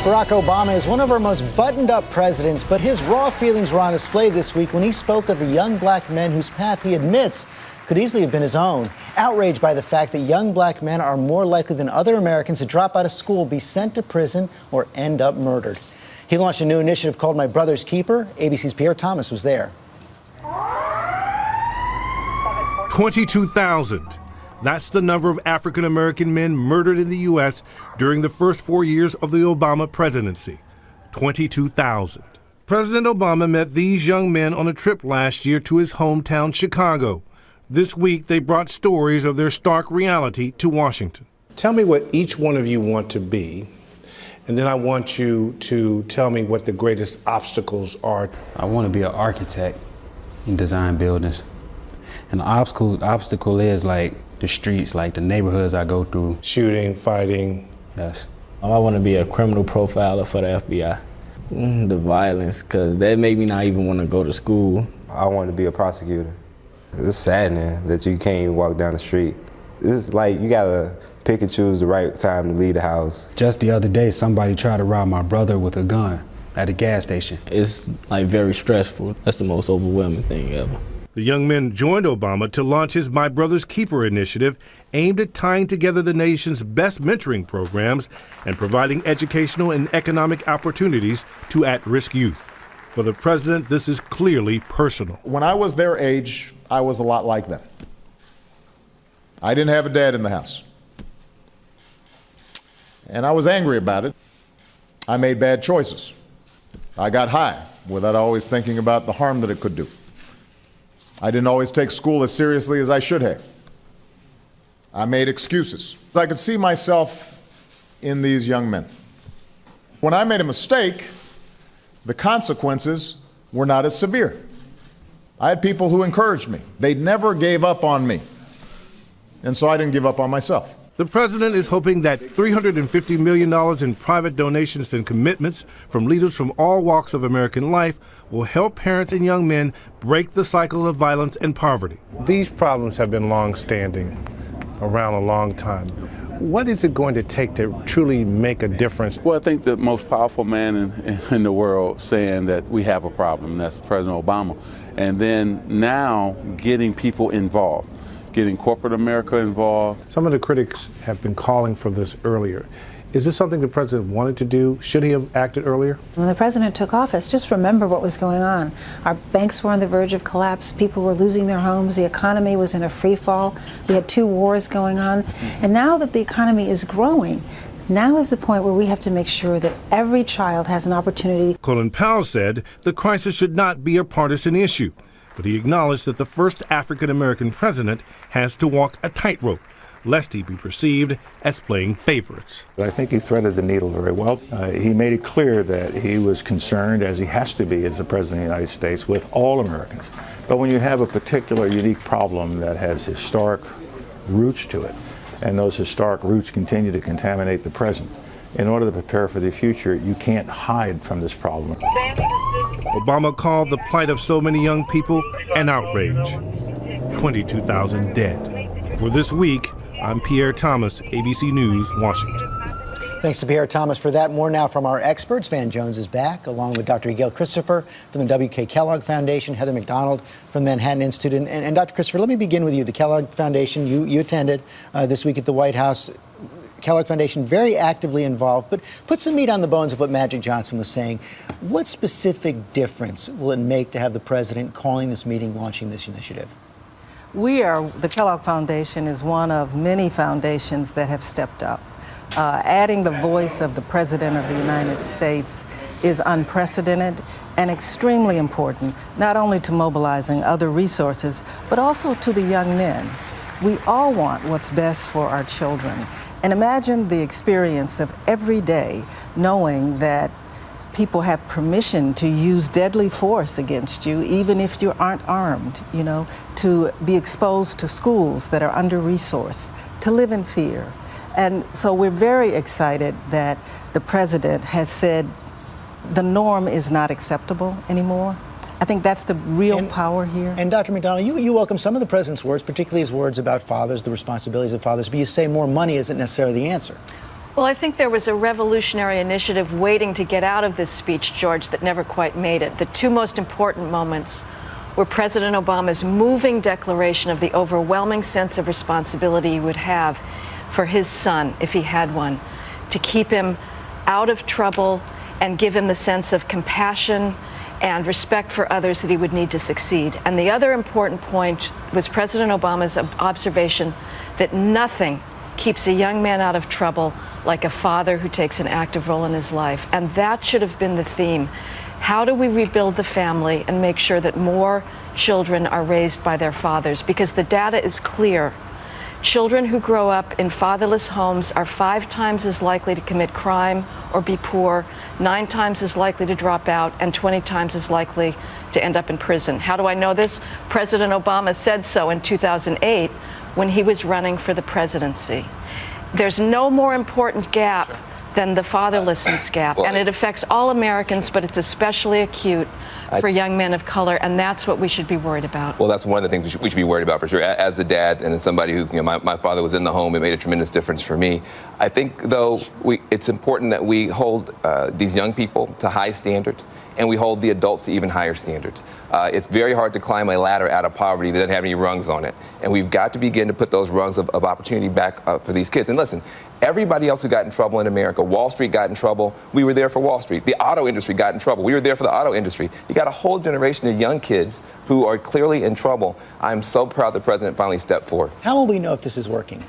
Barack Obama is one of our most buttoned-up presidents, but his raw feelings were on display this week when he spoke of the young black men whose path he admits could easily have been his own. Outraged by the fact that young black men are more likely than other Americans to drop out of school, be sent to prison, or end up murdered. He launched a new initiative called My Brother's Keeper. ABC's Pierre Thomas was there. 22,000. That's the number of African-American men murdered in the U.S. during the first 4 years of the Obama presidency. 22,000. President Obama met these young men on a trip last year to his hometown, Chicago. This week, they brought stories of their stark reality to Washington. Tell me what each one of you want to be, and then I want you to tell me what the greatest obstacles are. I want to be an architect and design buildings. And the obstacle is like the streets, like the neighborhoods I go through. Shooting, fighting. Yes. I want to be a criminal profiler for the FBI. The violence, because that made me not even want to go to school. I want to be a prosecutor. It's saddening that you can't even walk down the street. It's like you gotta pick and choose the right time to leave the house. Just the other day, somebody tried to rob my brother with a gun at a gas station. It's like very stressful. That's the most overwhelming thing ever. The young men joined Obama to launch his My Brother's Keeper initiative, aimed at tying together the nation's best mentoring programs and providing educational and economic opportunities to at-risk youth. For the president, this is clearly personal. When I was their age, I was a lot like them. I didn't have a dad in the house. And I was angry about it. I made bad choices. I got high without always thinking about the harm that it could do. I didn't always take school as seriously as I should have. I made excuses. I could see myself in these young men. When I made a mistake, the consequences were not as severe. I had people who encouraged me. They never gave up on me. And so I didn't give up on myself. The president is hoping that $350 million in private donations and commitments from leaders from all walks of American life will help parents and young men break the cycle of violence and poverty. These problems have been long-standing, around a long time. What is it going to take to truly make a difference? Well, I think the most powerful man in the world saying that we have a problem, and that's President Obama. And then now getting people involved, getting corporate America involved. Some of the critics have been calling for this earlier. Is this something the president wanted to do? Should he have acted earlier? When the president took office, just remember what was going on. Our banks were on the verge of collapse. People were losing their homes. The economy was in a free fall. We had 2 wars going on. And now that the economy is growing, now is the point where we have to make sure that every child has an opportunity. Colin Powell said the crisis should not be a partisan issue, but he acknowledged that the first African-American president has to walk a tightrope, lest he be perceived as playing favorites. I think he threaded the needle very well. He made it clear that he was concerned, as he has to be as the President of the United States, with all Americans. But when you have a particular unique problem that has historic roots to it, and those historic roots continue to contaminate the present, in order to prepare for the future, you can't hide from this problem. Obama called the plight of so many young people an outrage. 22,000 dead. For This Week, I'm Pierre Thomas, ABC News, Washington. Thanks to Pierre Thomas for that. More now from our experts. Van Jones is back, along with Dr. Gail Christopher from the W.K. Kellogg Foundation, Heather McDonald from the Manhattan Institute. And Dr. Christopher, let me begin with you. The Kellogg Foundation, you attended this week at the White House. Kellogg Foundation very actively involved, but put some meat on the bones of what Magic Johnson was saying. What specific difference will it make to have the president calling this meeting, launching this initiative? The Kellogg Foundation is one of many foundations that have stepped up. Adding the voice of the President of the United States is unprecedented and extremely important, not only to mobilizing other resources, but also to the young men. We all want what's best for our children. And imagine the experience of every day knowing that people have permission to use deadly force against you, even if you aren't armed, to be exposed to schools that are under-resourced, to live in fear. And so we're very excited that the president has said the norm is not acceptable anymore. I think that's the real power here. And Dr. McDonald, you welcome some of the president's words, particularly his words about fathers, the responsibilities of fathers, but you say more money isn't necessarily the answer. Well, I think there was a revolutionary initiative waiting to get out of this speech, George, that never quite made it. The two most important moments were President Obama's moving declaration of the overwhelming sense of responsibility he would have for his son, if he had one, to keep him out of trouble and give him the sense of compassion and respect for others that he would need to succeed. And the other important point was President Obama's observation that nothing keeps a young man out of trouble like a father who takes an active role in his life. And that should have been the theme. How do we rebuild the family and make sure that more children are raised by their fathers? Because the data is clear. Children who grow up in fatherless homes are 5 times as likely to commit crime or be poor, 9 times as likely to drop out, and 20 times as likely to end up in prison. How do I know this? President Obama said so in 2008 when he was running for the presidency. There's no more important gap than the fatherlessness gap, and it affects all Americans, but it's especially acute for young men of color, and that's what we should be worried about. Well, that's one of the things we should be worried about for sure. As a dad and as somebody who's, my father was in the home, it made a tremendous difference for me. I think, though, it's important that we hold these young people to high standards, and we hold the adults to even higher standards. It's very hard to climb a ladder out of poverty that doesn't have any rungs on it, and we've got to begin to put those rungs of opportunity back for these kids. And listen, everybody else who got in trouble in America, Wall Street got in trouble, we were there for Wall Street. The auto industry got in trouble, we were there for the auto industry. You got a whole generation of young kids who are clearly in trouble. I'm so proud the president finally stepped forward. How will we know if this is working?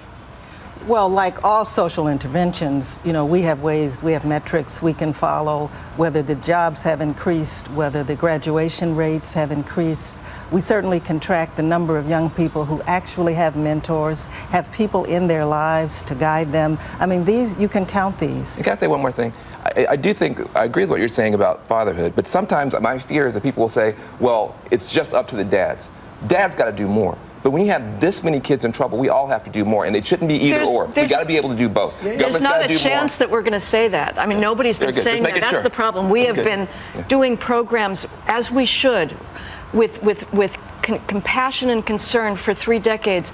Well, like all social interventions, we have ways, we have metrics we can follow, whether the jobs have increased, whether the graduation rates have increased. We certainly can track the number of young people who actually have mentors, have people in their lives to guide them. I mean, you can count these. Can I say one more thing? I do think, I agree with what you're saying about fatherhood, but sometimes my fear is that people will say, well, it's just up to the dads. Dad's got to do more. But when you have this many kids in trouble, we all have to do more, and it shouldn't be either or. We got to be able to do both. There's not a chance that we're going to say that. I mean, nobody's been saying that. That's the problem. We have been doing programs, as we should, with compassion and concern for 3 decades.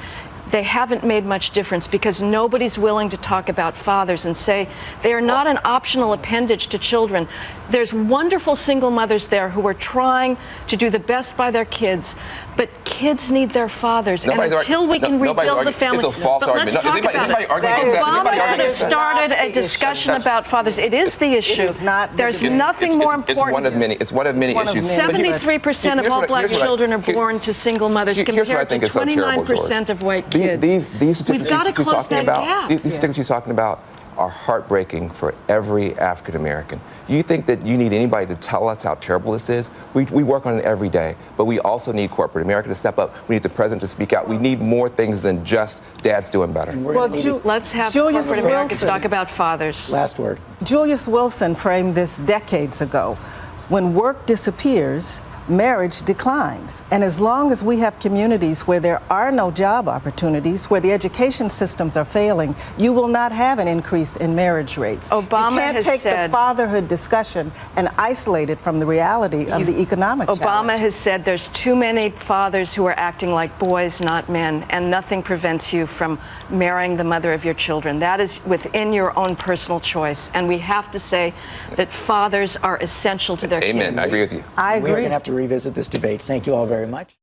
They haven't made much difference because nobody's willing to talk about fathers and say they are not an optional appendage to children. There's wonderful single mothers there who are trying to do the best by their kids, but kids need their fathers. And until we can rebuild the family, it's a false argument. Let's talk about it. Obama had started a discussion about fathers. It is the issue. There's nothing more important. It's one of many issues. 73% of all black children are born to single mothers compared to 29% of white kids. These statistics We've got to close that gap. These statistics you're talking about are heartbreaking for every African American. You think that you need anybody to tell us how terrible this is? We work on it every day, but we also need corporate America to step up. We need the president to speak out. We need more things than just dads doing better. Well, let's have corporate Americans talk about fathers. Last word. Julius Wilson framed this decades ago. When work disappears, marriage declines. And as long as we have communities where there are no job opportunities, where the education systems are failing, you will not have an increase in marriage rates. Obama has said, you can't take the fatherhood discussion and isolate it from the reality of the economic challenge. Obama has said there's too many fathers who are acting like boys, not men, and nothing prevents you from marrying the mother of your children. That is within your own personal choice. And we have to say that fathers are essential to their kids. Amen. I agree with you. I agree. We're going to have to revisit this debate. Thank you all very much.